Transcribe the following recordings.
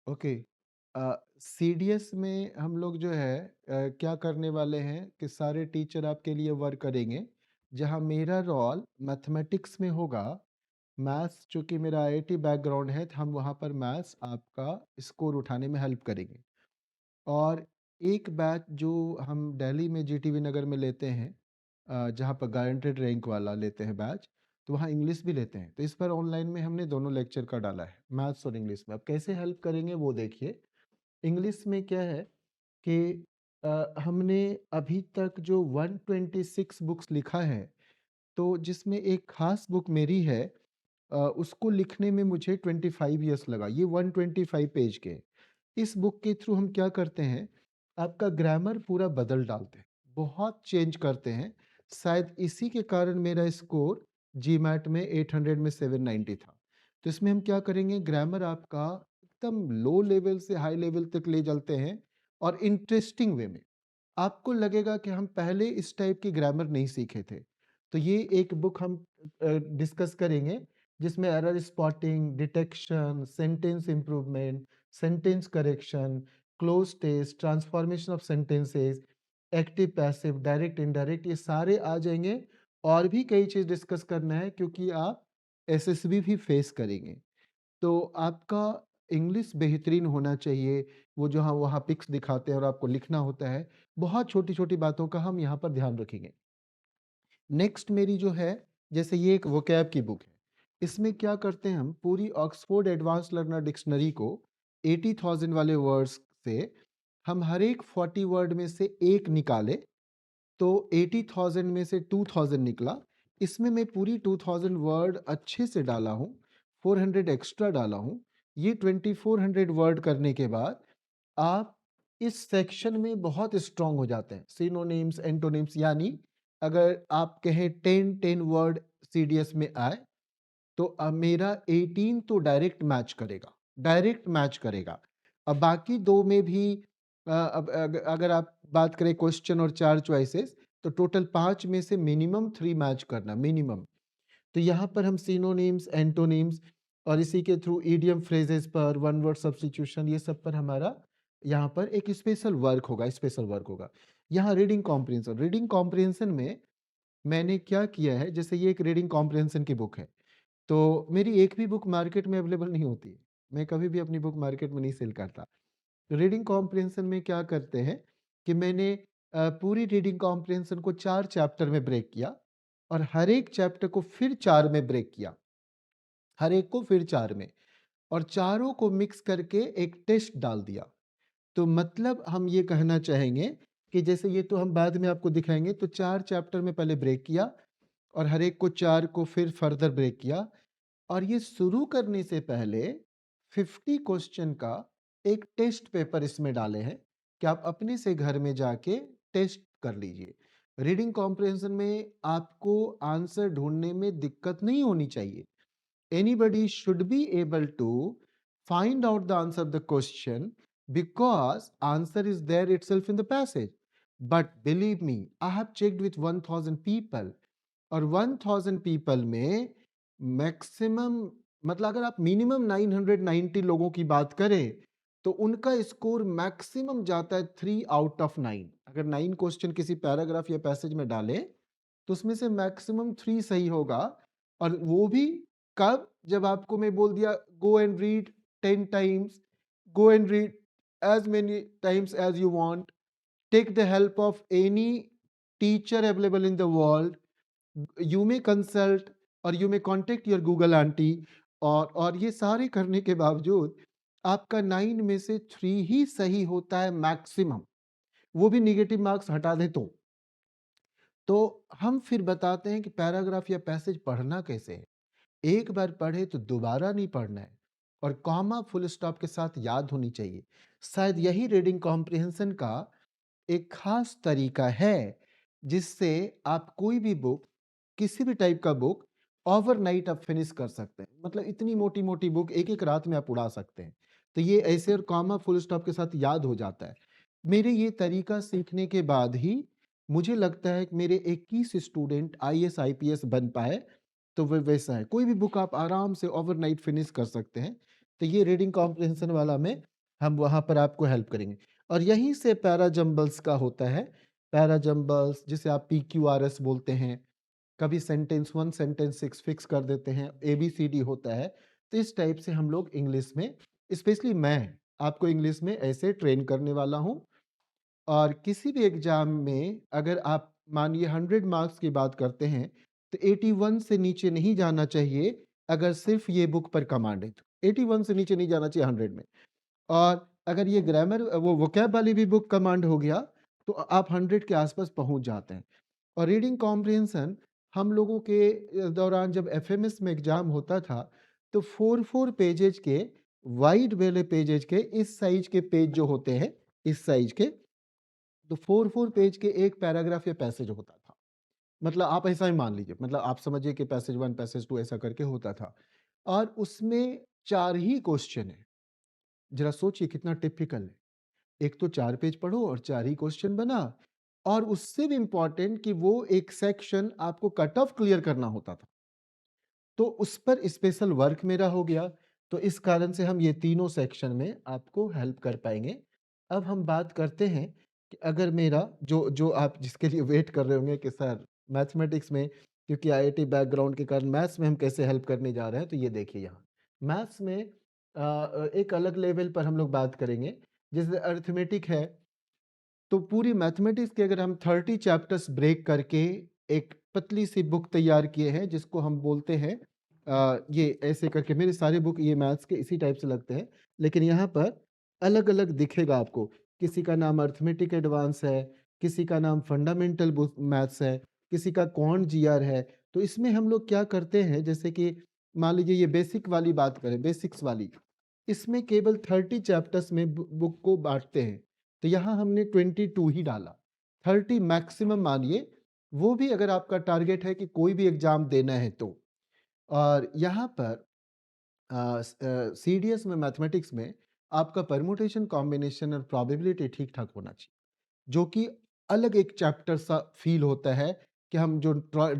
Okay. CDS में हम लोग जो है क्या करने वाले हैं कि सारे टीचर आपके लिए वर्क करेंगे। जहाँ मेरा रोल मैथमेटिक्स में होगा, मैथ्स चूँकि मेरा आईआईटी बैकग्राउंड है, तो हम वहाँ पर मैथ्स आपका स्कोर उठाने में हेल्प करेंगे। और एक बैच जो हम दिल्ली में जीटीवी नगर में लेते हैं, जहाँ पर गारंटेड रैंक वाला लेते हैं बैच, तो वहाँ इंग्लिश भी लेते हैं। तो इस बार ऑनलाइन में हमने दोनों लेक्चर का डाला है, मैथ्स और इंग्लिश में। अब कैसे हेल्प करेंगे वो देखिए। इंग्लिश में क्या है कि हमने अभी तक जो 126 बुक्स लिखा है, तो जिसमें एक खास बुक मेरी है, उसको लिखने में मुझे 25 इयर्स लगा। ये 125 पेज के। इस बुक के थ्रू हम क्या करते हैं, आपका ग्रामर पूरा बदल डालते हैं, बहुत चेंज करते हैं। शायद इसी के कारण मेरा स्कोर जीमैट में 800 में 790 था। तो इसमें हम क्या करेंगे, ग्रामर आपका एकदम लो लेवल से हाई लेवल तक ले चलते हैं, और इंटरेस्टिंग वे में। आपको लगेगा कि हम पहले इस टाइप की ग्रामर नहीं सीखे थे। तो ये एक बुक हम डिस्कस करेंगे, जिसमें error spotting, detection, sentence improvement, sentence correction, cloze test, transformation of sentences, active passive, direct indirect, ये सारे आ जाएंगे। और भी कई चीज़ डिस्कस करना है, क्योंकि आप एसएसबी भी फेस करेंगे। तो आपका इंग्लिश बेहतरीन होना चाहिए। वो जो हम वहाँ पिक्स दिखाते हैं और आपको लिखना होता है, बहुत छोटी-छोटी बातों का हम यहाँ पर ध्यान रखेंगे। नेक्स्ट मेरी जो है, जैसे ये एक वोकैब की बुक है। इसमें क्या करते हैं, हम पूरी ऑक्सफोर्ड एडवांस लर्नर डिक्शनरी को 80,000 वाले वर्ड्स से हम हर एक 40 वर्ड में से एक निकाले, तो 80,000 में से 2000 निकला। इसमें मैं पूरी 2000 वर्ड अच्छे से डाला हूँ, 400 एक्स्ट्रा डाला हूँ। ये 2400 वर्ड करने के बाद आप इस सेक्शन में बहुत स्ट्रांग हो जाते हैं। सिनोनिम्स, एंटोनिम्स, यानी अगर आप कहें 10 वर्ड सीडीएस में आए, तो मेरा 18 तो डायरेक्ट मैच करेगा, डायरेक्ट मैच करेगा। अब बाकी दो में भी अब अगर आप बात करें क्वेश्चन और 4 चॉइसेस, तो टोटल 5 में से मिनिमम 3 मैच करना, मिनिमम। तो यहाँ पर हम सिनोनिम्स, एंटोनिम्स और इसी के थ्रू ईडियम फ्रेजेस पर, वन वर्ड सब्स्टिट्यूशन, ये सब पर हमारा यहाँ पर एक स्पेशल वर्क होगा, स्पेशल वर्क होगा। यहाँ रीडिंग कॉम्प्रिहेंशन, रीडिंग कॉम्प्रिहेंशन में मैंने क्या किया है, जैसे ये एक रीडिंग कॉम्प्रिहेंशन की बुक है। तो मेरी एक भी बुक मार्केट में अवेलेबल नहीं होती है। मैं कभी भी अपनी बुक मार्केट में नहीं सेल करता। रीडिंग कॉम्प्रिहेंशन में क्या करते हैं कि मैंने पूरी रीडिंग कॉम्प्रिहेंशन को 4 चैप्टर में ब्रेक किया, और हर एक चैप्टर को फिर 4 में ब्रेक किया, हर एक को फिर 4 में, और चारों को मिक्स करके एक टेस्ट डाल दिया। तो मतलब हम ये कहना चाहेंगे कि जैसे ये तो हम बाद में आपको दिखाएंगे, तो 4 चैप्टर में पहले ब्रेक किया, और हर एक को 4 को फिर फर्दर ब्रेक किया। और ये शुरू करने से पहले 50 क्वेश्चन का एक टेस्ट पेपर इसमें डाले हैं, कि आप अपने से घर में जाके टेस्ट कर लीजिए। रीडिंग कॉम्प्रिहेंशन में आपको आंसर ढूंढने में दिक्कत नहीं होनी चाहिए। Anybody should be able to find out the answer of the question, because answer is there itself in the passage. But believe me, I have checked with 1000 people, और 1000 people में मैक्सिमम, मतलब अगर आप मिनिमम 990 लोगों की बात करें, तो उनका स्कोर मैक्सिमम जाता है 3 आउट ऑफ 9। अगर 9 क्वेश्चन किसी पैराग्राफ या पैसेज में डालें, तो उसमें से मैक्सिमम 3 सही होगा। और वो भी कब, जब आपको मैं बोल दिया go and read 10 times, go and read as many times as you want, take the help of any teacher available in the world, you may consult और you may contact your Google aunty. और ये सारे करने के बावजूद आपका 9 में से 3 ही सही होता है मैक्सिमम, वो भी निगेटिव मार्क्स हटा दे तो हम फिर बताते हैं कि पैराग्राफ या पैसेज पढ़ना कैसे है। एक बार पढ़े तो दोबारा नहीं पढ़ना है, और कॉमा फुल स्टॉप के साथ याद होनी चाहिए। शायद यही रीडिंग कॉम्प्रिहेंशन का एक खास तरीका है, जिससे आप कोई भी बुक, किसी भी टाइप का बुक ओवरनाइट आप फिनिश कर सकते हैं। मतलब इतनी मोटी मोटी बुक एक एक रात में आप उड़ा सकते हैं। तो ये ऐसे और कॉमा फुल स्टॉप के साथ याद हो जाता है। मेरे ये तरीका सीखने के बाद ही मुझे लगता है कि मेरे 21 स्टूडेंट आईएएस आईपीएस बन पाए। तो वो वैसा है, कोई भी बुक आप आराम से ओवरनाइट फिनिश कर सकते हैं। तो ये रीडिंग कॉम्प्रिहेंशन वाला मैं हम वहाँ पर आपको हेल्प करेंगे। और यहीं से पैरा जंबल्स का होता है। पैरा जंबल्स जिसे आप PQRS बोलते हैं, कभी सेंटेंस 1 सेंटेंस 6 फिक्स कर देते हैं, ABCD होता है। तो इस टाइप से हम लोग इंग्लिश में, स्पेशली मैं आपको इंग्लिश में ऐसे ट्रेन करने वाला हूँ। और किसी भी एग्ज़ाम में अगर आप मानिए 100 मार्क्स की बात करते हैं, तो 81 से नीचे नहीं जाना चाहिए अगर सिर्फ़ ये बुक पर कमांड है तो। 81 से नीचे नहीं जाना चाहिए 100 में। और अगर ये ग्रामर वो वोकैब वाली भी बुक कमांड हो गया, तो आप 100 के आस-पास पहुँच जाते हैं। और रीडिंग कॉम्प्रिहेंशन हम लोगों के दौरान जब एफएमएस में एग्ज़ाम होता था, तो 4-4 पेजेज़ के वाइड वाले पेजेज़ के इस साइज़ के पेज जो होते हैं, इस साइज़ के, तो 4-4 पेज के एक पैराग्राफ या पैसेज होता था। मतलब आप ऐसा ही मान लीजिए, मतलब आप समझिए कि पैसेज 1, पैसेज 2 ऐसा करके होता था। और उसमें 4 ही क्वेश्चन हैं। ज़रा सोचिए कितना टिपिकल है। एक तो 4 पेज पढ़ो और 4 ही क्वेश्चन बना। और उससे भी इम्पोर्टेंट कि वो एक सेक्शन आपको कट ऑफ क्लियर करना होता था। तो उस पर स्पेशल वर्क मेरा हो गया। तो इस कारण से हम ये तीनों सेक्शन में आपको हेल्प कर पाएँगे। अब हम बात करते हैं कि अगर मेरा जो जो आप जिसके लिए वेट कर रहे होंगे कि सर मैथमेटिक्स में, क्योंकि आईआईटी बैकग्राउंड के कारण मैथ्स में हम कैसे हेल्प करने जा रहे हैं, तो ये देखिए यहाँ। मैथ्स में एक अलग लेवल पर हम लोग बात करेंगे। जैसे अरिथमेटिक है, तो पूरी मैथमेटिक्स के अगर हम 30 चैप्टर्स ब्रेक करके एक पतली सी बुक तैयार किए हैं, जिसको हम बोलते हैं ये ऐसे करके, मेरे सारे बुक ये मैथ्स के इसी टाइप से लगते हैं, लेकिन यहाँ पर अलग-अलग दिखेगा आपको। किसी का नाम अरिथमेटिक एडवांस है, किसी का नाम फंडामेंटल बुक मैथ्स है, किसी का क्वांट जीआर है। तो इसमें हम लोग क्या करते हैं, जैसे कि मान लीजिए ये बेसिक वाली बात करें, बेसिक्स वाली, इसमें केवल 30 चैप्टर्स में बुक को बाँटते हैं। तो यहाँ हमने 22 ही डाला। 30 मैक्सिमम मानिए, वो भी अगर आपका टारगेट है कि कोई भी एग्ज़ाम देना है तो। और यहाँ पर सीडीएस में मैथमेटिक्स में आपका परम्यूटेशन, कॉम्बिनेशन और प्रोबेबिलिटी ठीक-ठाक होना चाहिए। जो कि अलग एक चैप्टर सा फ़ील होता है कि हम जो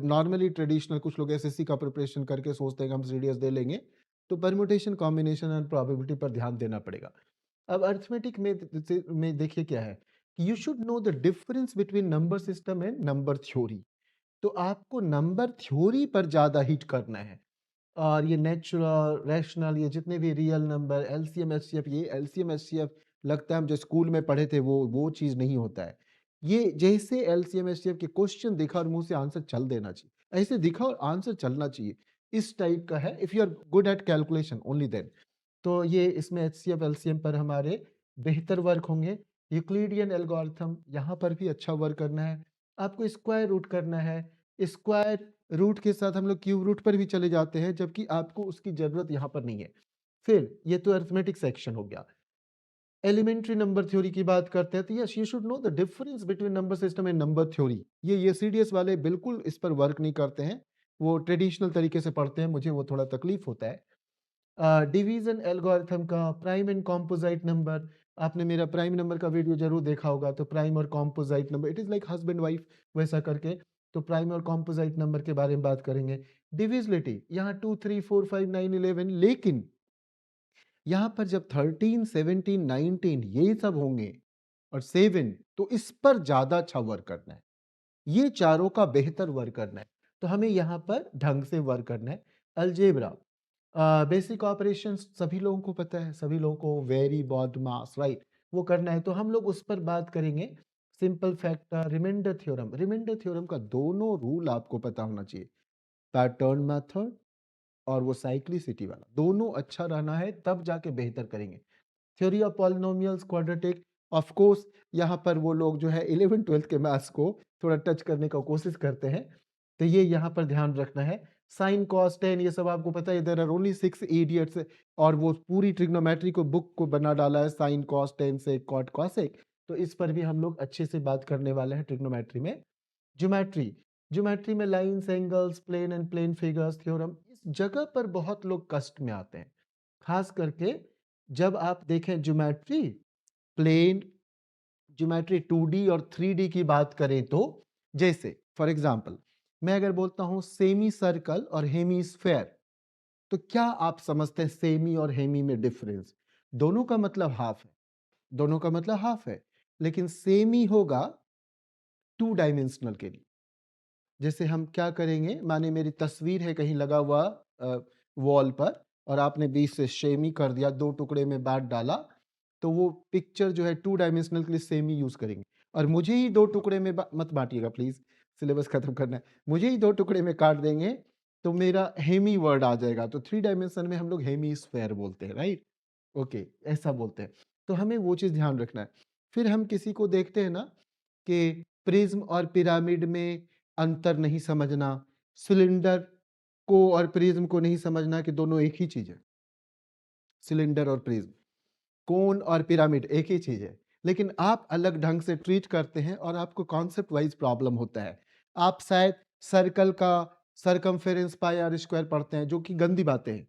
नॉर्मली ट्रेडिशनल कुछ लोग एसएससी का प्रिपरेशन करके सोचते हैं कि हम सीडीएस दे लेंगे, तो परम्यूटेशन, कॉम्बिनेशन एंड प्रोबेबिलिटी पर ध्यान देना पड़ेगा। अब अरिथमेटिक में देखिए क्या है कि you should know the difference between number system and number theory. तो आपको नंबर थ्योरी पर ज़्यादा हिट करना है। और ये नेचुरल, रैशनल, ये जितने भी रियल नंबर, एलसीएम, एचसीएफ, ये एलसीएम, एचसीएफ लगता है हम जो स्कूल में पढ़े थे वो चीज़ नहीं होता है। ये जैसे एलसीएम, एचसीएफ के क्वेश्चन दिखा और मुँह से आंसर चल देना चाहिए। ऐसे दिखा और आंसर चलना चाहिए। इस टाइप का है, if you are good at calculation only then. तो ये इसमें एचसीएफ, एलसीएम पर हमारे बेहतर वर्क होंगे। यूक्लिडियन एल्गोरिथम यहाँ पर भी अच्छा वर्क करना है। आपको स्क्वायर रूट करना है। स्क्वायर रूट के साथ हम लोग क्यूब रूट पर भी चले जाते हैं, जबकि आपको उसकी ज़रूरत यहाँ पर नहीं है। फिर ये तो अरिथमेटिक सेक्शन हो गया। एलिमेंट्री नंबर थ्योरी की बात करते हैं, तो yes you should know the difference between number system and number theory. ये सीडीएस वाले बिल्कुल इस पर वर्क नहीं करते हैं। वो ट्रेडिशनल तरीके से पढ़ते हैं, मुझे वो थोड़ा तकलीफ होता है। डिवीजन एल्गोरिथम का प्राइम एंड कॉम्पोजाइट नंबर, आपने मेरा प्राइम नंबर का वीडियो जरूर देखा होगा। तो प्राइम और composite number, it is like husband wife वैसा करके। तो प्राइम और कॉम्पोजाइट नंबर के बारे में बात करेंगे। डिविजिबिलिटी यहाँ 2, 3, 4, 5, 9, 11, लेकिन यहाँ पर जब 13, 17, 19 ये सब होंगे और 7, तो इस पर ज्यादा अच्छा वर्क करना है। ये चारों का बेहतर वर्क करना है। तो हमें यहाँ पर ढंग से वर्क करना है। अलजेब्रा, बेसिक ऑपरेशंस सभी लोगों को पता है, सभी लोगों को वेरी, बॉड, मास, राइट, वो करना है। तो हम लोग उस पर बात करेंगे। Simple factor, remainder theorem. Remainder theorem का दोनों रूल आपको पता होना चाहिए, पैटर्न मेथड और वो साइक्लिसिटी वाला, दोनों अच्छा रहना है, तब जाके बेहतर करेंगे। Theory of polynomials, quadratic, of course यहाँ पर वो लोग जो है 11th-12th के मैथ्स को थोड़ा टच करने का कोशिश करते हैं, तो ये यहाँ पर ध्यान रखना है। साइन, कॉस, टेन, ये सब आपको पता है। देयर आर ओनली 6 इडियट्स, और वो पूरी ट्रिग्नोमेट्री को बुक को बना डाला है साइन, कॉस, टेन से, कॉट, कॉसेक। तो इस पर भी हम लोग अच्छे से बात करने वाले हैं ट्रिग्नोमेट्री में। ज्योमेट्री, ज्योमेट्री में lines, angles, plane and plane figures theorem, इस जगह पर बहुत लोग कष्ट में आते हैं। खास करके जब आप देखें ज्योमेट्री, प्लेन ज्योमेट्री 2D और 3D की बात करें, तो जैसे फॉर एग्जांपल मैं अगर बोलता हूं सेमी सर्कल और हेमी स्फेयर, तो क्या आप समझते हैं सेमी और हेमी में डिफरेंस? दोनों का मतलब हाफ है, दोनों का मतलब हाफ है, लेकिन सेम ही होगा 2 डायमेंशनल के लिए। जैसे हम क्या करेंगे, माने मेरी तस्वीर है कहीं लगा हुआ वॉल पर और आपने बीच से सेम ही कर दिया, 2 टुकड़े में बाँट डाला, तो वो पिक्चर जो है 2 डायमेंशनल के लिए सेम ही यूज़ करेंगे। और मुझे ही 2 टुकड़े में मत बाँटिएगा प्लीज़, सिलेबस खत्म करना है। मुझे ही 2 टुकड़े में काट देंगे, तो मेरा हेमी वर्ड आ जाएगा, तो 3 डायमेंशन में हम लोग हेमिस्फीयर बोलते हैं, राइट? ओके, ऐसा बोलते हैं। तो हमें वो चीज़ ध्यान रखना है। फिर हम किसी को देखते हैं ना कि प्रिज़्म और पिरामिड में अंतर नहीं समझना, सिलेंडर को और प्रिज़्म को नहीं समझना कि दोनों एक ही चीज़ है। सिलेंडर और प्रिज़्म, कोन और पिरामिड एक ही चीज़ है, लेकिन आप अलग ढंग से ट्रीट करते हैं और आपको कॉन्सेप्ट वाइज़ प्रॉब्लम होता है। आप शायद सर्कल का सर्कमफेरेंस पाई आर स्क्वायर पढ़ते हैं, जो कि गंदी बातें हैं।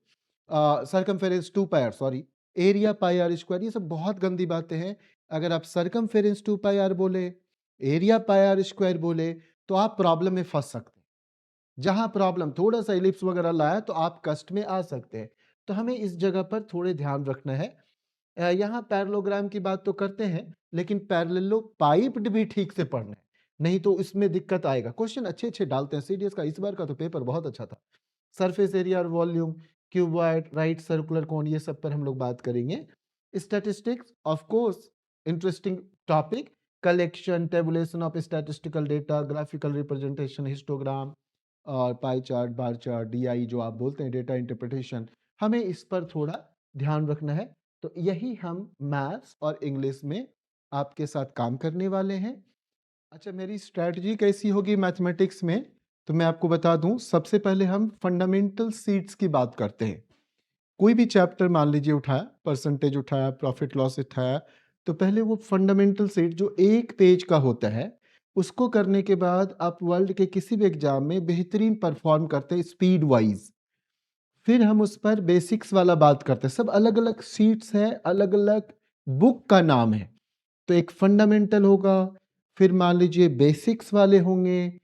Circumference 2 pi R, sorry, area pi R square, ये सब बहुत गंदी बातें हैं। अगर आप सर्कमफेरेंस 2 पाई आर बोले, एरिया पाई आर स्क्वायर बोले, तो आप प्रॉब्लम में फँस सकते हैं। जहाँ प्रॉब्लम थोड़ा-सा इलिप्स वगैरह लाया तो आप कष्ट में आ सकते हैं। तो हमें इस जगह पर थोड़े ध्यान रखना है। यहाँ पैरेललोग्राम की बात तो करते हैं, लेकिन पैरेललोपाइप्ड भी ठीक से पढ़ना है, नहीं तो इसमें दिक्कत आएगा। क्वेश्चन अच्छे-अच्छे डालते हैं, सीडीएस का इस बार का तो पेपर बहुत अच्छा था। सरफेस एरिया और volume, cuboid, right circular cone, ये सब पर हम लोग बात करेंगे। Statistics, of course, interesting topic, collection, tabulation of statistical data, graphical representation, histogram और pie chart, bar chart, DI जो आप बोलते हैं, डेटा इंटरप्रिटेशन, हमें इस पर थोड़ा ध्यान रखना है। तो यही हम मैथ्स और इंग्लिश में आपके साथ काम करने वाले हैं। अच्छा, मेरी स्ट्रैटेजी कैसी होगी मैथमेटिक्स में, तो मैं आपको बता दूं। सबसे पहले हम फंडामेंटल सीट्स की बात करते हैं। कोई भी चैप्टर मान लीजिए उठाया, परसेंटेज उठाया, प्रॉफिट लॉस उठाया, तो पहले वो फंडामेंटल सीट जो 1 पेज का होता है, उसको करने के बाद आप वर्ल्ड के किसी भी एग्जाम में बेहतरीन परफॉर्म करते हैं स्पीड वाइज। फिर हम उस पर बेसिक्स वाला बात करते हैं। सब अलग-अलग शीट्स हैं, अलग-अलग बुक का नाम है। तो एक फंडामेंटल होगा, फिर मान लीजिए बेसिक्स वाले होंगे,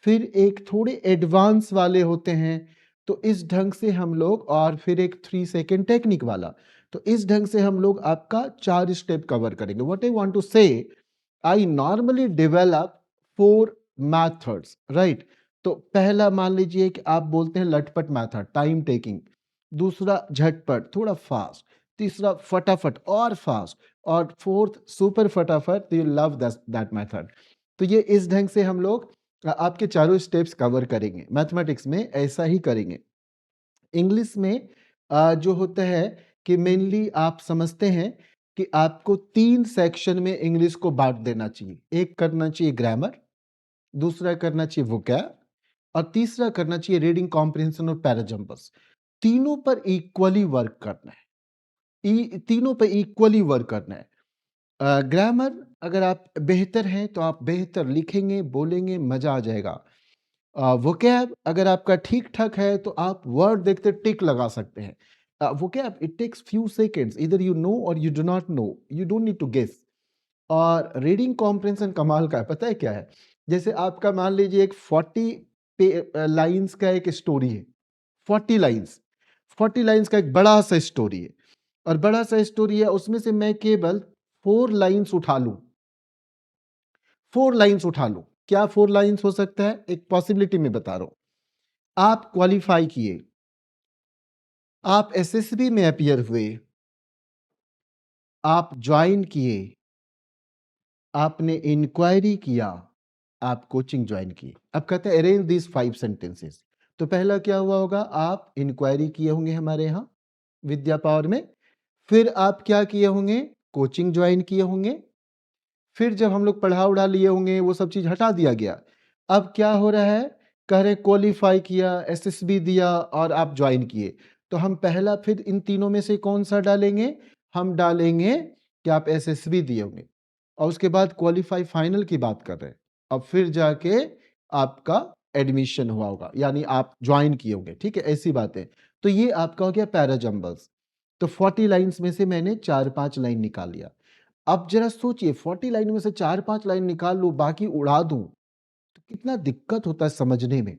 फिर एक थोड़े एडवांस वाले होते हैं। तो इस ढंग से हम लोग, और फिर एक 3 सेकंड टेक्निक वाला। तो इस ढंग से हम लोग आपका 4 स्टेप कवर करेंगे। व्हाट आई वांट टू से, I normally develop 4 methods, right? तो पहला मान लीजिए कि आप बोलते हैं लटपट मेथड, टाइम टेकिंग। दूसरा झटपट, थोड़ा फास्ट। तीसरा फटाफट और फास्ट। और फोर्थ सुपर फटाफट, यू लव दैट मेथड। तो ये इस ढंग से हम लोग आपके चारों स्टेप्स कवर करेंगे। मैथमेटिक्स में ऐसा ही करेंगे। इंग्लिश में जो होता है कि मेनली आप समझते हैं कि आपको 3 सेक्शन में इंग्लिश को बांट देना चाहिए। एक करना चाहिए ग्रामर, दूसरा करना चाहिए वोकैब और तीसरा करना चाहिए रीडिंग कॉम्प्रिहेंशन और पैराजम्पर्स। तीनों पर इक्वली वर्क करना है। तीनों पे इक्वली वर्क करना है। ग्रामर अगर आप बेहतर हैं तो आप बेहतर लिखेंगे, बोलेंगे, मजा आ जाएगा। वोकैब अगर आपका ठीक ठाक है तो आप वर्ड देखते टिक लगा सकते हैं। Vocab it takes few seconds, इधर यू नो और you do not know, you don't need to guess. और रीडिंग कॉम्प्रिहेंशन कमाल का है, पता है क्या है? जैसे आपका मान लीजिए एक 40 लाइंस का एक स्टोरी है। 40 लाइंस, 40 लाइंस का एक बड़ा सा स्टोरी है, और बड़ा सा स्टोरी है, उसमें से मैं केवल 4 लाइंस उठा लूं। 4 लाइंस उठा लूं, क्या 4 लाइंस हो सकता है? एक पॉसिबिलिटी में बता रहा हूं। आप क्वालिफाई किए, आप एसएसबी में अपीयर हुए, आप ज्वाइन किए, आपने इंक्वायरी किया, आप कोचिंग ज्वाइन की। अब कहते हैं अरेंज दिस 5 सेंटेंसेस। तो पहला क्या हुआ होगा? आप इंक्वायरी किए होंगे हमारे यहाँ विद्या पावर में। फिर आप क्या किए होंगे? कोचिंग ज्वाइन किए होंगे। फिर जब हम लोग पढ़ा उढ़ा लिए होंगे, वो सब चीज हटा दिया गया। अब क्या हो रहा है? कह रहे क्वालिफाई किया, एसएसबी दिया और आप ज्वाइन किए। तो हम पहला फिर इन तीनों में से कौन सा डालेंगे? हम डालेंगे कि आप एसएसबी दिए होंगे, और उसके बाद क्वालिफाई फाइनल की बात कर रहे हैं। अब फिर जाके आपका एडमिशन हुआ होगा, यानी आप ज्वाइन किए होंगे। ठीक है, ऐसी बातें। तो ये आपका हो गया पैराजम्बल्स। तो 40 लाइंस में से मैंने 4-5 लाइन निकाल लिया। अब जरा सोचिए, 40 लाइन में से 4-5 लाइन निकाल लूं, बाकी उड़ा दूं, तो कितना दिक्कत होता है समझने में।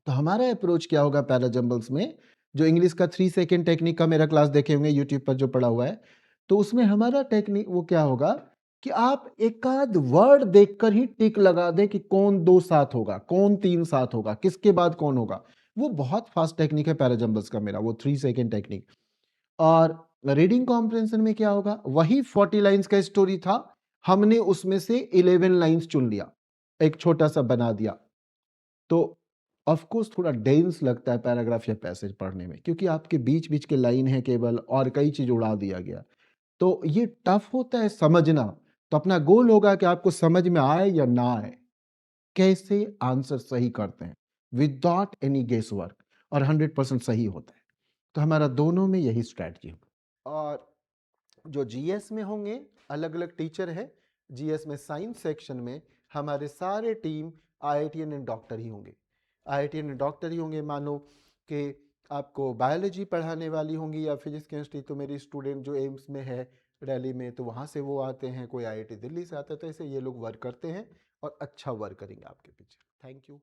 तो हमारा अप्रोच क्या होगा पैराजम्बल्स में? जो इंग्लिश का 3 सेकंड टेक्निक का मेरा क्लास देखे होंगे यूट्यूब पर जो पड़ा हुआ है, तो उसमें हमारा टेक्निक वो क्या होगा कि आप एकाध वर्ड देखकर ही टिक लगा दें कि कौन 2 साथ होगा, कौन 3 साथ होगा, किसके बाद कौन होगा। वो बहुत फास्ट टेक्निक है पैराजंबल्स का मेरा, वो 3 सेकंड टेक्निक। और रीडिंग कॉम्प्रिहेंशन में क्या होगा, वही 40 लाइन्स का स्टोरी था, हमने उसमें से 11 लाइन्स चुन लिया, एक छोटा-सा बना दिया। तो ऑफ कोर्स थोड़ा डेंस लगता है पैराग्राफ या पैसेज पढ़ने में, क्योंकि आपके बीच-बीच के लाइन है केवल और कई चीज़ उड़ा दिया गया। तो ये टफ होता है समझना, तो अपना गोल होगा कि आपको समझ में आए या ना आए, कैसे आंसर सही करते हैं, विदाउट एनी गेस वर्क, और 100% सही होता है। तो हमारा दोनों में यही स्ट्रैटेजी होगा। और जो जीएस में होंगे, अलग-अलग टीचर हैं। जीएस में साइंस सेक्शन में हमारे सारे टीम आईआईटीएन एंड डॉक्टर ही होंगे। आईआईटीएन एंड डॉक्टर ही होंगे, मानो कि आपको बायोलॉजी पढ़ाने वाली होंगी या फिजिक्स केमिस्ट्री, तो मेरी स्टूडेंट जो एम्स में है दिल्ली में, तो वहाँ से वो आते हैं, कोई आईआईटी दिल्ली से आता है, तो ऐसे ये लोग वर्क करते हैं और अच्छा वर्क करेंगे आपके पीछे। Thank you.